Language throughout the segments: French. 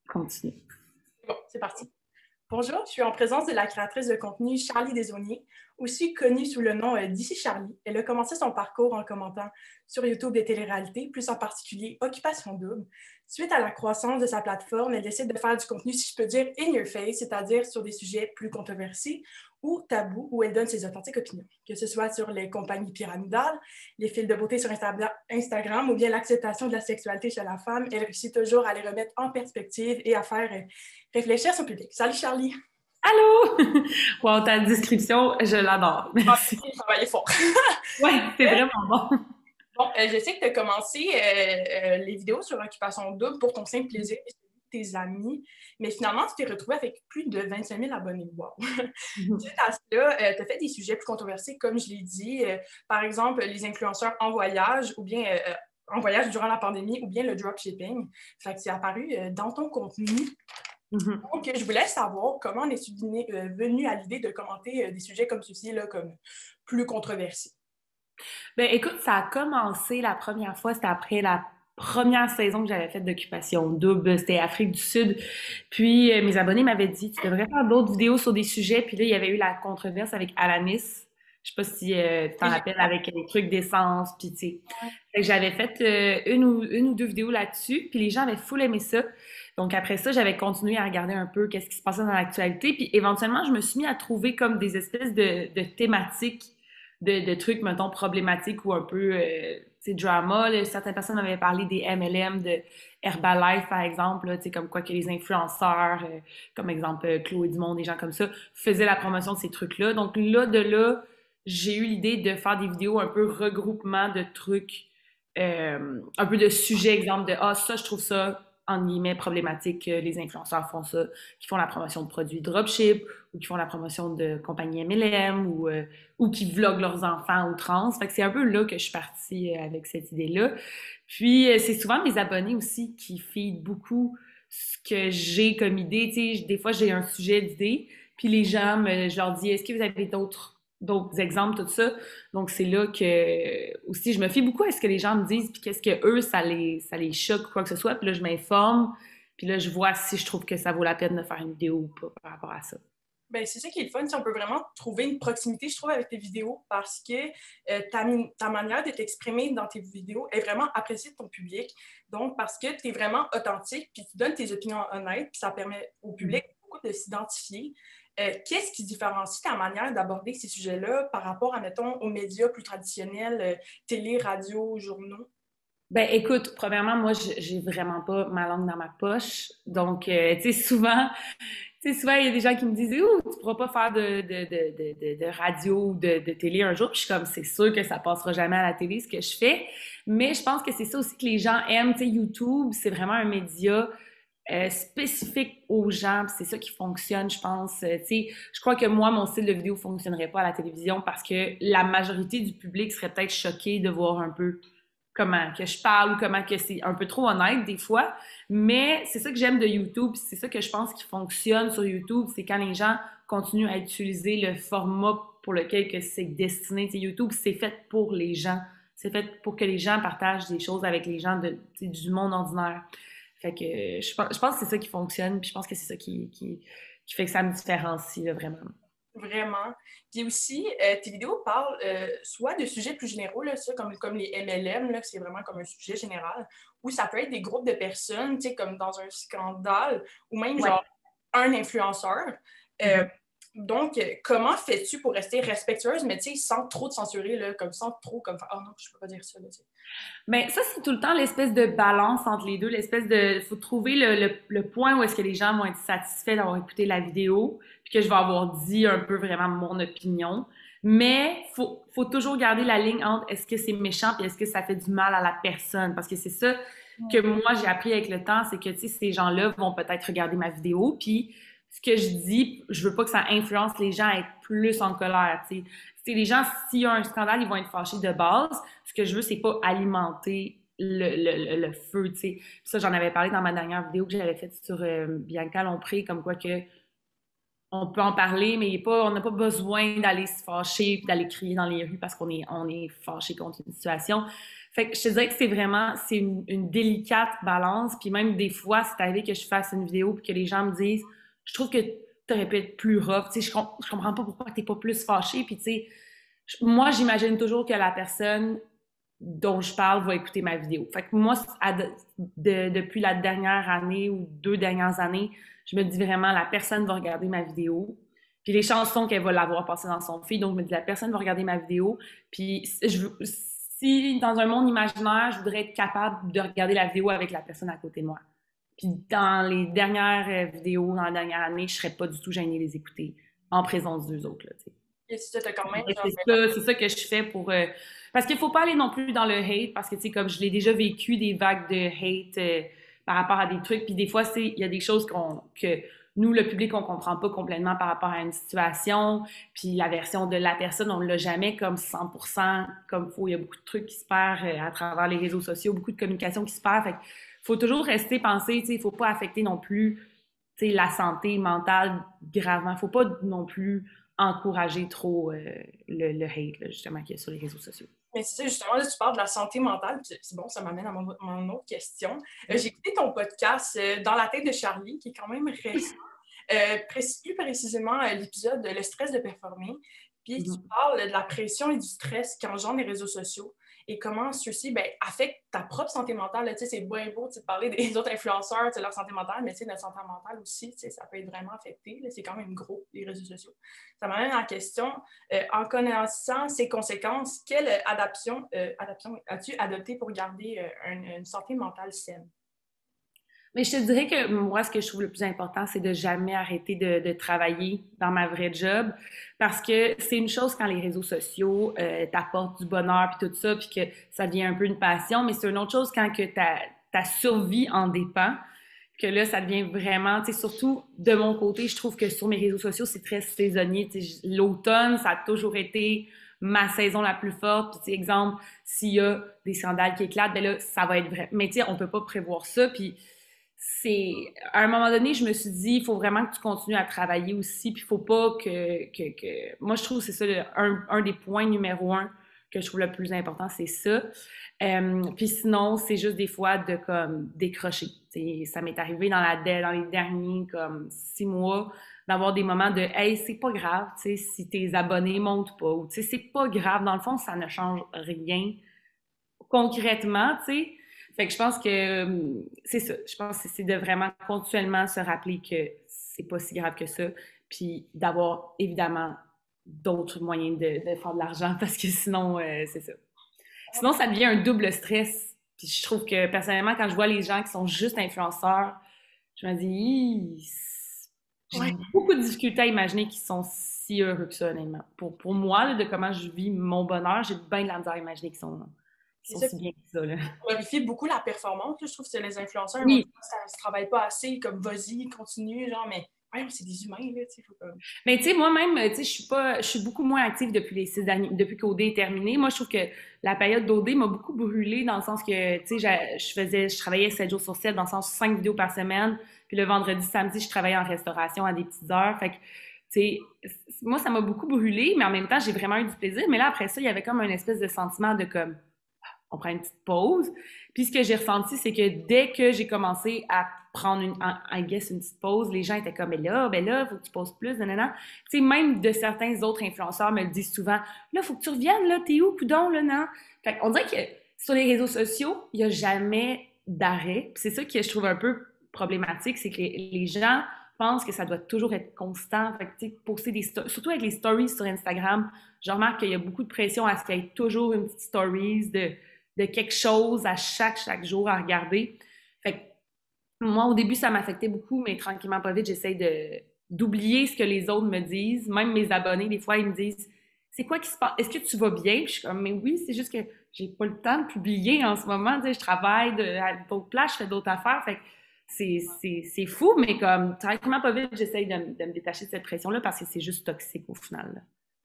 Continue. Bon, c'est parti. Bonjour, je suis en présence de la créatrice de contenu Charlie Desaulniers, aussi connue sous le nom d'Ici Charlie. Elle a commencé son parcours en commentant sur YouTube des téléréalités, plus en particulier Occupation Double. Suite à la croissance de sa plateforme, elle décide de faire du contenu, si je peux dire, in your face, c'est-à-dire sur des sujets plus controversés ou tabous, où elle donne ses authentiques opinions, que ce soit sur les compagnies pyramidales, les fils de beauté sur Instagram ou bien l'acceptation de la sexualité chez la femme. Elle réussit toujours à les remettre en perspective et à faire réfléchir son public. Salut Charlie! Allô! Wow, ta description, je l'adore. Merci. Ah, travailler fort. Ouais, c'est vraiment bon. Bon, je sais que tu as commencé les vidéos sur Occupation Double pour ton simple plaisir et celui de tes amis, mais finalement, tu t'es retrouvé avec plus de 25 000 abonnés. Wow! Suite à cela, tu as fait des sujets plus controversés, comme je l'ai dit, par exemple, les influenceurs en voyage ou bien en voyage durant la pandémie ou bien le dropshipping. Fait que c'est apparu dans ton contenu. Donc, je voulais savoir comment on est venu à l'idée de commenter des sujets comme ceux-ci, là, comme plus controversés. Ben écoute, ça a commencé la première fois, c'était après la première saison que j'avais faite d'Occupation Double, c'était Afrique du Sud. Puis mes abonnés m'avaient dit, tu devrais faire d'autres vidéos sur des sujets. Puis là, il y avait eu la controverse avec Alanis. Je sais pas si tu t'en rappelles, avec les trucs d'essence, puis tu sais. Fait que j'avais fait une ou deux vidéos là-dessus, puis les gens avaient full aimé ça. Donc après ça, j'avais continué à regarder un peu qu'est-ce qui se passait dans l'actualité, puis éventuellement, je me suis mis à trouver comme des espèces de thématiques, de trucs, mettons, problématiques ou un peu, tu sais, drama. Là. Certaines personnes avaient parlé des MLM, de Herbalife, par exemple, tu sais, comme quoi que les influenceurs, comme exemple Chloé Dumont, des gens comme ça, faisaient la promotion de ces trucs-là. Donc là, j'ai eu l'idée de faire des vidéos un peu regroupement de trucs, un peu de sujets, exemple de ça, je trouve ça, en guillemets, problématique que les influenceurs font ça, qui font la promotion de produits dropship ou qui font la promotion de compagnies MLM ou qui vloguent leurs enfants ou trans. Fait que c'est un peu là que je suis partie avec cette idée-là. Puis, c'est souvent mes abonnés aussi qui feedent beaucoup ce que j'ai comme idée. Tu sais, des fois, j'ai un sujet d'idée, puis les gens, je leur dis, est-ce que vous avez d'autres exemples, tout ça. Donc, c'est là que, aussi, je me fie beaucoup à ce que les gens me disent, puis qu'est-ce que eux, ça les choque ou quoi que ce soit. Puis là, je m'informe, puis là, je vois si je trouve que ça vaut la peine de faire une vidéo ou pas par rapport à ça. Ben, c'est ça qui est le fun, si on peut vraiment trouver une proximité, je trouve, avec tes vidéos, parce que ta manière de t'exprimer dans tes vidéos est vraiment appréciée de ton public. Donc, parce que tu es vraiment authentique, puis tu donnes tes opinions honnêtes, puis ça permet au public beaucoup de s'identifier. Qu'est-ce qui différencie ta manière d'aborder ces sujets-là par rapport à, mettons, aux médias plus traditionnels, télé, radio, journaux? Ben, écoute, premièrement, moi, j'ai vraiment pas ma langue dans ma poche. Donc, tu sais, souvent, il y a des gens qui me disent, ouh, tu pourras pas faire de radio ou de télé un jour. Puis je suis comme, c'est sûr que ça passera jamais à la télé, ce que je fais. Mais je pense que c'est ça aussi que les gens aiment. Tu sais, YouTube, c'est vraiment un média spécifique aux gens. Puis c'est ça qui fonctionne, je pense. Tu sais, je crois que moi, mon style de vidéo fonctionnerait pas à la télévision parce que la majorité du public serait peut-être choquée de voir un peu comment que je parle ou comment que c'est un peu trop honnête des fois. Mais c'est ça que j'aime de YouTube, c'est ça que je pense qui fonctionne sur YouTube, c'est quand les gens continuent à utiliser le format pour lequel que c'est destiné. T'sais, YouTube, c'est fait pour les gens. C'est fait pour que les gens partagent des choses avec les gens du monde ordinaire. Fait que je pense que c'est ça qui fonctionne, puis je pense que c'est ça qui fait que ça me différencie là, vraiment. Vraiment. Puis aussi, tes vidéos parlent soit de sujets plus généraux, là, ça, comme les MLM, là, c'est vraiment comme un sujet général, ou ça peut être des groupes de personnes, tu sais, comme dans un scandale, ou même Ouais. genre un influenceur. Euh, donc, comment fais-tu pour rester respectueuse, mais tu sais, sans trop te censurer, là, comme sans trop comme faire, oh non, je peux pas dire ça, là, tu sais. Ben ça, c'est tout le temps l'espèce de balance entre les deux, l'espèce de... faut trouver le point où est-ce que les gens vont être satisfaits d'avoir écouté la vidéo, puis que je vais avoir dit un peu vraiment mon opinion. Mais faut toujours garder la ligne entre est-ce que c'est méchant et est-ce que ça fait du mal à la personne. Parce que c'est ça que moi, j'ai appris avec le temps, c'est que, tu sais, ces gens-là vont peut-être regarder ma vidéo, puis ce que je dis, je veux pas que ça influence les gens à être plus en colère, tu sais. Tu sais, les gens, s'il y a un scandale, ils vont être fâchés de base. Ce que je veux, c'est pas alimenter le feu, tu sais. Ça, j'en avais parlé dans ma dernière vidéo que j'avais faite sur Bianca Lompré, comme quoi que on peut en parler, mais on n'a pas besoin d'aller se fâcher et d'aller crier dans les rues parce qu'on est fâché contre une situation. Fait que je te dirais que c'est une délicate balance. Puis même des fois, c'est arrivé que je fasse une vidéo puis que les gens me disent, je trouve que t'aurais pu être plus rough. Tu sais, je comprends pas pourquoi t'es pas plus fâché. Puis tu sais, moi, j'imagine toujours que la personne dont je parle va écouter ma vidéo. Fait que moi, depuis la dernière année ou 2 dernières années, je me dis vraiment, la personne va regarder ma vidéo. Puis les chansons qu'elle va l'avoir passées dans son feed, donc je me dis, la personne va regarder ma vidéo. Puis si dans un monde imaginaire, je voudrais être capable de regarder la vidéo avec la personne à côté de moi. Puis dans les dernières vidéos, dans la dernière année, je serais pas du tout gênée de les écouter en présence d'eux autres, là, tu sais. Et si tu as quand même, C'est ça que je fais pour... parce qu'il faut pas aller non plus dans le hate, parce que, tu sais, comme je l'ai déjà vécu, des vagues de hate par rapport à des trucs, puis des fois, il y a des choses que nous, le public, on comprend pas complètement par rapport à une situation, puis la version de la personne, on l'a jamais comme 100% comme faut. Il y a beaucoup de trucs qui se perdent à travers les réseaux sociaux, beaucoup de communication qui se perd, fait faut toujours rester pensé, tu sais, il faut pas affecter non plus, tu sais, la santé mentale gravement. Faut pas non plus encourager trop le hate, là, justement, qu'il y a sur les réseaux sociaux. mais c'est ça, justement, là, tu parles de la santé mentale, puis c'est bon, ça m'amène à mon autre question. J'ai écouté ton podcast Dans la tête de Charlie, qui est quand même récent. Plus précisément, l'épisode de Le stress de performer. Puis tu parles de la pression et du stress qu'engendrent les réseaux sociaux et comment ceux-ci affectent ta propre santé mentale. Tu sais, c'est bien beau de parler des autres influenceurs, leur santé mentale, mais notre santé mentale aussi, ça peut être vraiment affecté. C'est quand même gros, les réseaux sociaux. Ça m'amène à la question, en connaissant ces conséquences, quelle adaptation as-tu adoptée pour garder une santé mentale saine? Mais je te dirais que moi, ce que je trouve le plus important, c'est de jamais arrêter de travailler dans ma vraie job, parce que c'est une chose quand les réseaux sociaux t'apportent du bonheur puis tout ça, puis que ça devient un peu une passion, mais c'est une autre chose quand que ta survie en dépend, que là, ça devient vraiment, tu sais, surtout de mon côté, je trouve que sur mes réseaux sociaux, c'est très saisonnier. Tu sais, l'automne, ça a toujours été ma saison la plus forte. Puis, tu sais, exemple, s'il y a des scandales qui éclatent, ben là, ça va être vrai. Mais tu sais, on peut pas prévoir ça, puis c'est à un moment donné, je me suis dit, il faut vraiment que tu continues à travailler aussi, puis il faut pas moi je trouve que c'est ça un des points numéro un que je trouve le plus important, c'est ça. Puis sinon, c'est juste des fois de comme décrocher. T'sais, ça m'est arrivé dans les derniers comme 6 mois d'avoir des moments de hey, c'est pas grave, tu sais, si tes abonnés montent pas, ou tu sais, c'est pas grave. Dans le fond, ça ne change rien concrètement, tu sais. Fait que je pense que c'est ça. Je pense que c'est de vraiment continuellement se rappeler que c'est pas si grave que ça, puis d'avoir évidemment d'autres moyens de faire de l'argent parce que sinon, c'est ça. Sinon, ça devient un double stress. Puis je trouve que personnellement, quand je vois les gens qui sont juste influenceurs, je me dis, j'ai Ouais. beaucoup de difficultés à imaginer qu'ils sont si heureux que ça, honnêtement. Pour moi, là, de comment je vis mon bonheur, j'ai bien de la misère à imaginer qu'ils sont C'est ça. si bien que ça, là. On glorifie beaucoup la performance. Là. Je trouve que les influenceurs, Oui, ça ne se travaille pas assez, comme vas-y, continue, genre, mais ouais, c'est des humains, là, tu sais, faut comme... mais tu sais, moi-même, tu sais, je suis beaucoup moins active depuis les 6 années, depuis qu'OD est terminé. Moi, je trouve que la période d'OD m'a beaucoup brûlée dans le sens que, tu sais, je travaillais 7 jours sur 7, dans le sens 5 vidéos par semaine. Puis le vendredi, samedi, je travaillais en restauration à des petites heures. Fait que, tu sais, moi, ça m'a beaucoup brûlée, mais en même temps, j'ai vraiment eu du plaisir. Mais là, après ça, il y avait comme un espèce de sentiment de comme, on prend une petite pause. Puis ce que j'ai ressenti, c'est que dès que j'ai commencé à prendre I guess, une petite pause, les gens étaient comme, ben là, faut que tu poses plus, nanana. Tu sais, même de certains autres influenceurs me le disent souvent, là, faut que tu reviennes, là, t'es où, coudon, là, non? Fait qu'on dirait que sur les réseaux sociaux, il n'y a jamais d'arrêt. Puis c'est ça que je trouve un peu problématique, c'est que les gens pensent que ça doit toujours être constant. Fait que, tu sais, poster surtout avec les stories sur Instagram, je remarque qu'il y a beaucoup de pression à ce qu'il y ait toujours une petite stories de quelque chose à chaque jour à regarder. Fait que moi, au début, ça m'affectait beaucoup, mais tranquillement, pas vite, j'essaie d'oublier ce que les autres me disent. Même mes abonnés, des fois, ils me disent, c'est quoi qui se passe? Est-ce que tu vas bien? Puis je suis comme, mais oui, c'est juste que j'ai pas le temps de publier en ce moment. Tu sais, je travaille à d'autres places, je fais d'autres affaires. Fait que c'est fou, mais comme, tranquillement, pas vite, j'essaie de me détacher de cette pression-là parce que c'est juste toxique au final, là.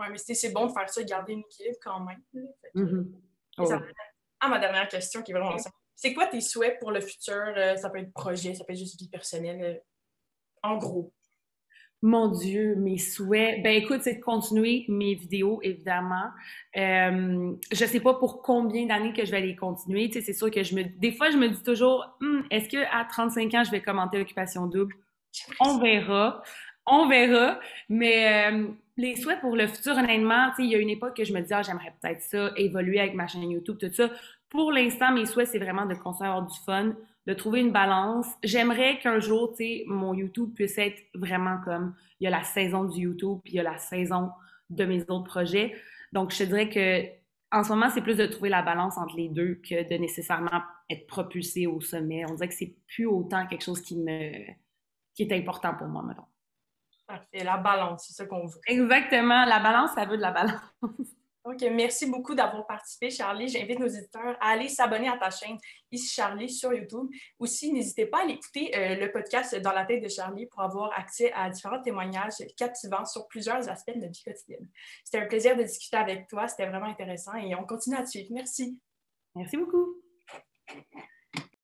Ouais, mais c'est bon de faire ça, garder une équilibre quand même. Là. Fait que... Mhm. Et Oh, ça oui. m'amène à ma dernière question qui est vraiment simple. C'est quoi tes souhaits pour le futur? Ça peut être projet, ça peut être juste vie personnelle, en gros. Mon Dieu, mes souhaits. Ben écoute, c'est de continuer mes vidéos, évidemment. Je sais pas pour combien d'années que je vais les continuer. Tu sais, c'est sûr que des fois, je me dis toujours, est-ce que à 35 ans, je vais commenter Occupation Double? On verra. On verra. Mais les souhaits pour le futur, honnêtement, tu sais, il y a une époque que je me disais, ah, j'aimerais peut-être ça, évoluer avec ma chaîne YouTube, tout ça. Pour l'instant, mes souhaits, c'est vraiment de continuer à avoir du fun, de trouver une balance. J'aimerais qu'un jour, tu sais, mon YouTube puisse être vraiment comme, il y a la saison du YouTube, puis il y a la saison de mes autres projets. Donc, je te dirais que en ce moment, c'est plus de trouver la balance entre les deux que de nécessairement être propulsé au sommet. On dirait que c'est plus autant quelque chose qui est important pour moi, mettons. Parfait, la balance, c'est ça qu'on veut. Exactement. La balance, ça veut de la balance. OK, merci beaucoup d'avoir participé, Charlie. J'invite nos éditeurs à aller s'abonner à ta chaîne Ici Charlie sur YouTube. Aussi, n'hésitez pas à aller écouter le podcast Dans la tête de Charlie pour avoir accès à différents témoignages captivants sur plusieurs aspects de notre vie quotidienne. C'était un plaisir de discuter avec toi. C'était vraiment intéressant et on continue à te suivre. Merci. Merci beaucoup.